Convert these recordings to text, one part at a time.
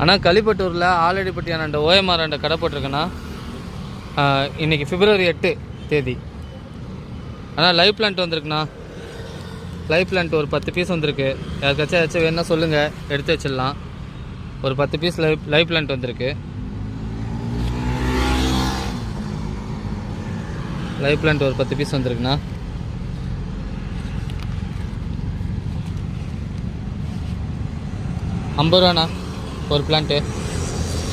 ஆனால் களிப்பட்டூரில் ஆலடிப்பட்டியான ஓஎம்ஆர் கடை போட்டிருக்கேன்னா இன்றைக்கி February 8 தேதி. ஆனால் லைவ் பிளான்ட் வந்திருக்குண்ணா. லைவ் பிளான்ட் ஒரு 10 பீஸ் வந்திருக்கு. யாருக்காச்சும் ஏதாச்சும் வேணுன்னா சொல்லுங்கள், எடுத்து வச்சிடலாம். ஒரு 10 பீஸ் லைவ் பிளான்ட் வந்திருக்கு. லைவ் பிளான்ட் ஒரு 10 பீஸ் வந்திருக்குண்ணா. ₹50 ஒரு பிளான்ட்டு.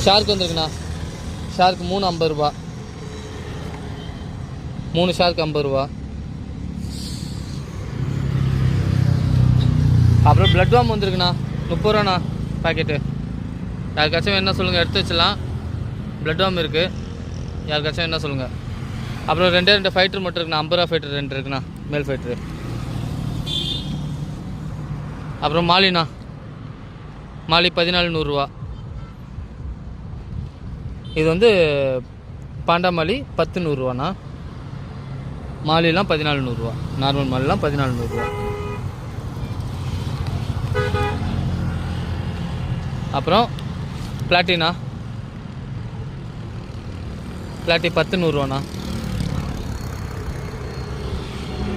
ஷார்க் வந்திருக்குண்ணா. ஷார்க் 3 ₹50. 3 ஷார்க் ₹50. அப்புறம் பிளட் வார்ம் வந்திருக்குண்ணா. ₹30 பாக்கெட்டு. யாருக்காச்சும் வேணா சொல்லுங்கள், எடுத்து வச்சிடலாம். பிளட் வார்ம் இருக்குது, யாருக்காச்சும் வேணா சொல்லுங்கள். அப்புறம் 2 ஃபைட்டர் மட்டும் இருக்குண்ணா. ₹50 ஃபைட்டர் 2 இருக்குண்ணா, மேல் ஃபைட்ரு. அப்புறம் மாலிண்ணா. மாலி ₹1400. இது வந்து பாண்டா மாலி 10 100 மாலிலாம் ₹1400. நார்மல் மாலிலாம் ₹1400. அப்புறம் பிளாட்டினா. பிளாட்டி 10 100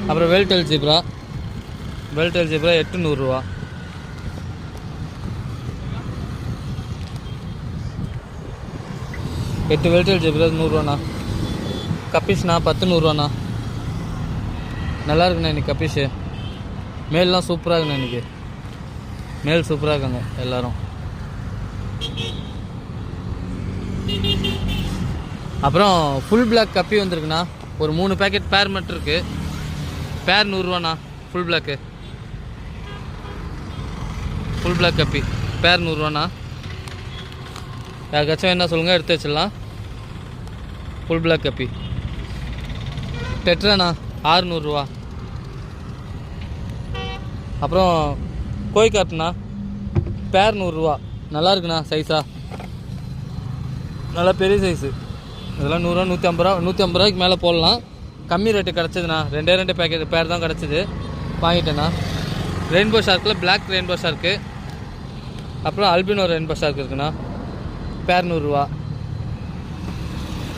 அப்புறம் வெல்டெல் ஜிப்ரா. வெல்டெல் ஜிப்ரா 8 100. எட்டு வெல்டெல் ஜிப்ரா 100 கப்பிஷ்ண்ணா 10 100 நல்லா இருக்குண்ணா இன்றைக்கி கப்பிஷு. மேல்லாம் சூப்பராக இருக்குண்ணா இன்றைக்கி. மேல் சூப்பராக இருக்காங்க எல்லோரும். அப்புறம் ஃபுல் பிளாக் கப்பி வந்திருக்குண்ணா. ஒரு 3 பேக்கெட் பேர் மட்டும் இருக்குது. பேர் ₹100 ஃபுல் பிளாக்கு. ஃபுல் பிளாக் கப்பி பேர் ₹100. யாருக்காச்சும் என்ன சொல்லுங்கள், எடுத்து வச்சிடலாம். ஃபுல் பிளாக் கப்பி. டெட்ராண்ணா ₹600. அப்புறம் கோய் காப்ண்ணா. பேர் ₹100. நல்லா இருக்குண்ணா சைஸாக, நல்லா பெரிய சைஸு. இதெல்லாம் ₹100 ₹150 ₹150 மேலே போடலாம். கம்மி ரேட்டு கிடச்சிதுண்ணா. 2 பேக்கெட் பேர் தான் கிடச்சிது, வாங்கிட்டேண்ணா. ரெயின்போ ஷார்க்கில் பிளாக் ரெயின்போ ஷார்க்கு, அப்புறம் அல்பினோ ரெயின்போ ஷார்க் இருக்குண்ணா. பேர் ₹100.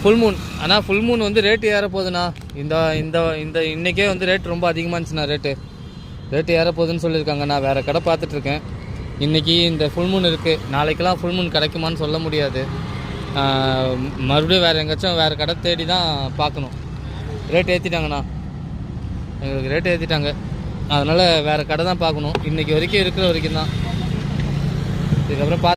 Full Moon. ஆனால் ஃபுல் மூன் வந்து ரேட்டு ஏற போகுதுண்ணா. இந்த இந்த இந்த இன்றைக்கே வந்து ரேட் ரொம்ப அதிகமாக இருந்துச்சுண்ணா. ரேட்டு ஏற போகுதுன்னு சொல்லியிருக்காங்க. நான் வேறு கடை பார்த்துட்ருக்கேன். இன்றைக்கி இந்த ஃபுல் மூன் இருக்குது. நாளைக்கெல்லாம் ஃபுல் மூன் கிடைக்குமான்னு சொல்ல முடியாது. மறுபடியும் வேறு எங்கேயாச்சும் வேறு கடை தேடி தான் பார்க்கணும். ரேட் ஏற்றிட்டாங்கண்ணா, எங்களுக்கு ரேட் ஏற்றிட்டாங்க. அதனால் வேறு கடை தான் பார்க்கணும். இன்றைக்கி வரைக்கும் இருக்கிற வரைக்கும் தான். இதுக்கப்புறம்